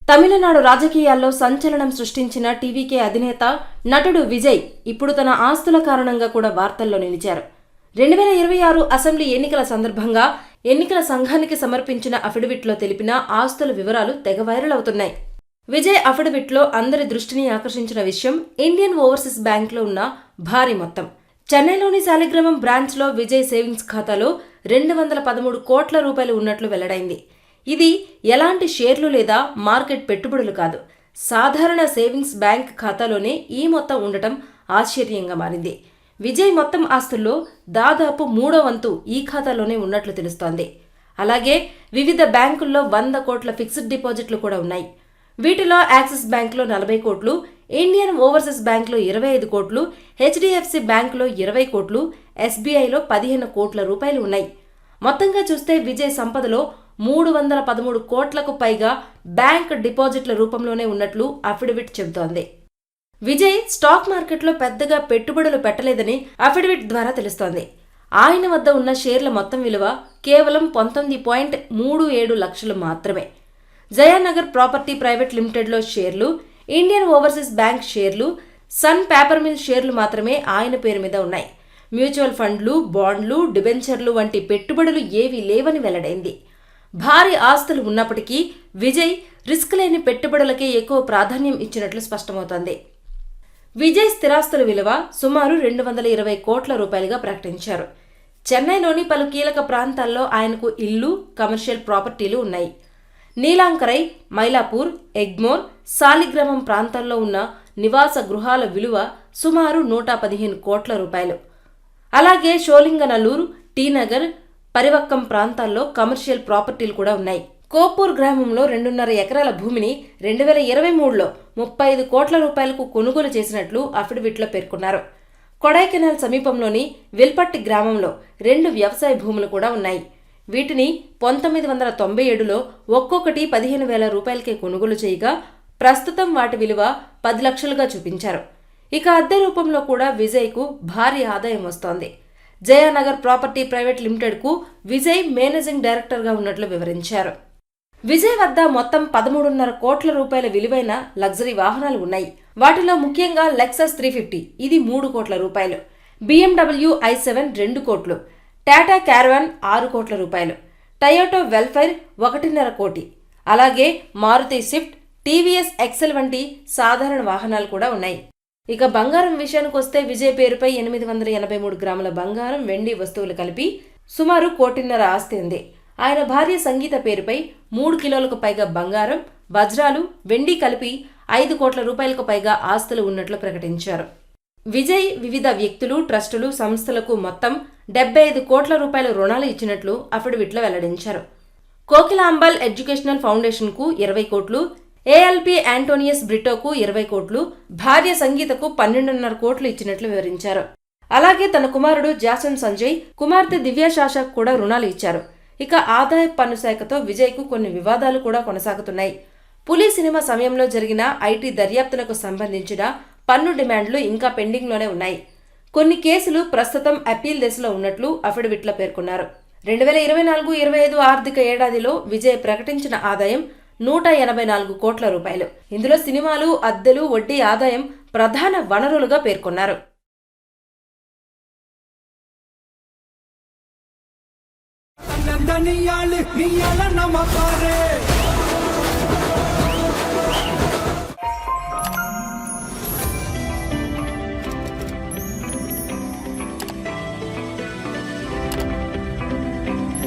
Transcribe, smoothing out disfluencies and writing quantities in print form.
తమిళనాడు రాజకీయాల్లో సంచలనం సృష్టించిన టీవీకే అధినేత నటుడు విజయ్ ఇప్పుడు తన ఆస్తుల కారణంగా కూడా వార్తల్లో నిలిచారు. 2026 అసెంబ్లీ ఎన్నికల సందర్భంగా ఎన్నికల సంఘానికి సమర్పించిన అఫిడవిట్లో తెలిపిన ఆస్తుల వివరాలు తెగ వైరల్ అవుతున్నాయి. విజయ్ అఫిడవిట్లో అందరి దృష్టిని ఆకర్షించిన విషయం ఇండియన్ ఓవర్సీస్ బ్యాంక్లో ఉన్న భారీ మొత్తం. చెన్నైలోని శాలిగ్రామం బ్రాంచ్లో విజయ్ సేవింగ్స్ ఖాతాలో 213 కోట్ల రూపాయలు ఉన్నట్లు వెల్లడైంది. ఇది ఎలాంటి షేర్లు లేదా మార్కెట్ పెట్టుబడులు కాదు. సాధారణ సేవింగ్స్ బ్యాంక్ ఖాతాలోనే ఈ మొత్తం ఉండటం ఆశ్చర్యంగా మారింది. విజయ్ మొత్తం ఆస్తుల్లో దాదాపు 3వ వంతు ఈ ఖాతాలోనే ఉన్నట్లు తెలుస్తోంది. అలాగే వివిధ బ్యాంకుల్లో 100 కోట్ల ఫిక్స్డ్ డిపాజిట్లు కూడా ఉన్నాయి. వీటిలో యాక్సిస్ బ్యాంక్లో 40 కోట్లు, ఇండియన్ ఓవర్సీస్ బ్యాంక్లో 25 కోట్లు, హెచ్డిఎఫ్సి బ్యాంక్లో 20 కోట్లు, ఎస్బీఐలో 15 కోట్ల రూపాయలు ఉన్నాయి. మొత్తంగా చూస్తే విజయ్ సంపదలో 313 కోట్లకు పైగా బ్యాంక్ డిపాజిట్ల రూపంలోనే ఉన్నట్లు అఫిడవిట్ చెబుతోంది. విజయ్ స్టాక్ మార్కెట్లో పెద్దగా పెట్టుబడులు పెట్టలేదని అఫిడవిట్ ద్వారా తెలుస్తోంది. ఆయన వద్ద ఉన్న షేర్ల మొత్తం విలువ కేవలం 19.37 లక్షలు మాత్రమే. జయానగర్ ప్రాపర్టీ ప్రైవేట్ లిమిటెడ్లో షేర్లు, ఇండియన్ ఓవర్సీస్ బ్యాంక్ షేర్లు, సన్ పేపర్ మిల్ షేర్లు మాత్రమే ఆయన పేరు మీద ఉన్నాయి. మ్యూచువల్ ఫండ్లు, బాండ్లు, డిబెంచర్లు వంటి పెట్టుబడులు ఏవీ లేవని వెల్లడైంది. భారీ ఆస్తులు ఉన్నప్పటికీ విజయ్ రిస్క్ లేని పెట్టుబడులకే ఎక్కువ ప్రాధాన్యం ఇచ్చినట్లు స్పష్టమవుతోంది. విజయ్ స్థిరాస్తుల విలువ సుమారు 220 కోట్ల రూపాయలుగా ప్రకటించారు. చెన్నైలోని పలు కీలక ప్రాంతాల్లో ఆయనకు ఇల్లు, కమర్షియల్ ప్రాపర్టీలు ఉన్నాయి. నీలాంకరై, మైలాపూర్, ఎగ్మోర్, సాలిగ్రామం ప్రాంతాల్లో ఉన్న నివాస గృహాల విలువ సుమారు 115 కోట్ల రూపాయలు. అలాగే షోలింగనల్లూరు, టీనగర్, పరివక్కం ప్రాంతాల్లో కమర్షియల్ ప్రాపర్టీలు కూడా ఉన్నాయి. కోపూర్ గ్రామంలో 2.5 ఎకరాల భూమిని 2023లో 35 కోట్ల రూపాయలకు కొనుగోలు చేసినట్లు అఫిడవిట్లో పేర్కొన్నారు. కొడైకెనాల్ సమీపంలోని విల్పట్టి గ్రామంలో 2 వ్యవసాయ భూములు కూడా ఉన్నాయి. వీటిని 1997లో ఒక్కొక్కటి 15,000 రూపాయలకే కొనుగోలు చేయగా ప్రస్తుతం వాటి విలువ 10 లక్షలుగా చూపించారు. ఇక అద్దె రూపంలో కూడా విజయ్కు భారీ ఆదాయం వస్తోంది. జయానగర్ ప్రాపర్టీ ప్రైవేట్ లిమిటెడ్కు విజయ్ మేనేజింగ్ డైరెక్టర్గా ఉన్నట్లు వివరించారు. విజయ్ వద్ద మొత్తం 13.5 కోట్ల రూపాయల విలువైన లగ్జరీ వాహనాలు ఉన్నాయి. వాటిలో ముఖ్యంగా లెక్సస్ 350 ఇది 3 కోట్ల రూపాయలు, BMW i7 2 కోట్లు, టాటా క్యారవాన్ 6 కోట్ల రూపాయలు, టయోటో వెల్ఫైర్ 1.5 కోటి, అలాగే మారుతి స్విఫ్ట్, టీవీఎస్ ఎక్సెల్ వంటి సాధారణ వాహనాలు కూడా ఉన్నాయి. ఇక బంగారం విషయానికి వస్తే విజయ్ పేరుపై 883 గ్రాముల బంగారం, వెండి వస్తువులు కలిపి సుమారు 1.5 కోటి ఆస్తి ఉంది. ఆయన భార్య సంగీత పేరుపై 3 కిలోలకు పైగా బంగారం, వజ్రాలు, వెండి కలిపి 5 కోట్ల రూపాయలకు పైగా ఆస్తులు ఉన్నట్లు ప్రకటించారు. విజయ్ వివిధ వ్యక్తులు, ట్రస్టులు, సంస్థలకు మొత్తం 75 కోట్ల రూపాయల రుణాలు ఇచ్చినట్లు అఫిడవిట్లో వెల్లడించారు. కోకిలాంబల్ ఎడ్యుకేషనల్ ఫౌండేషన్కు 20 కోట్లు, ఏఎల్పి యాంటోనియస్ బ్రిటోకు 20 కోట్లు, భార్య సంగీతకు 12.5 కోట్లు ఇచ్చినట్లు వివరించారు. అలాగే తన కుమారుడు జాసన్ సంజయ్, కుమార్తె దివ్యాశాషకు కూడా రుణాలు ఇచ్చారు. ఇక ఆదాయ పన్ను శాఖతో విజయ్కు కొన్ని వివాదాలు కూడా కొనసాగుతున్నాయి. పులి సినిమా సమయంలో జరిగిన ఐటీ దర్యాప్తులకు సంబంధించిన పన్ను డిమాండ్లు ఇంకా పెండింగ్లోనే ఉన్నాయి. కొన్ని కేసులు ప్రస్తుతం అపీల్ దశలో ఉన్నట్లు అఫిడవిట్లో పేర్కొన్నారు. 2024-25 ఆర్థిక ఏడాదిలో విజయ్ ప్రకటించిన ఆదాయం 184 కోట్ల రూపాయలు. ఇందులో సినిమాలు, అద్దెలు, వడ్డీ ఆదాయం ప్రధాన వనరులుగా పేర్కొన్నారు. நீயாளு நீயால நம்ம பாரு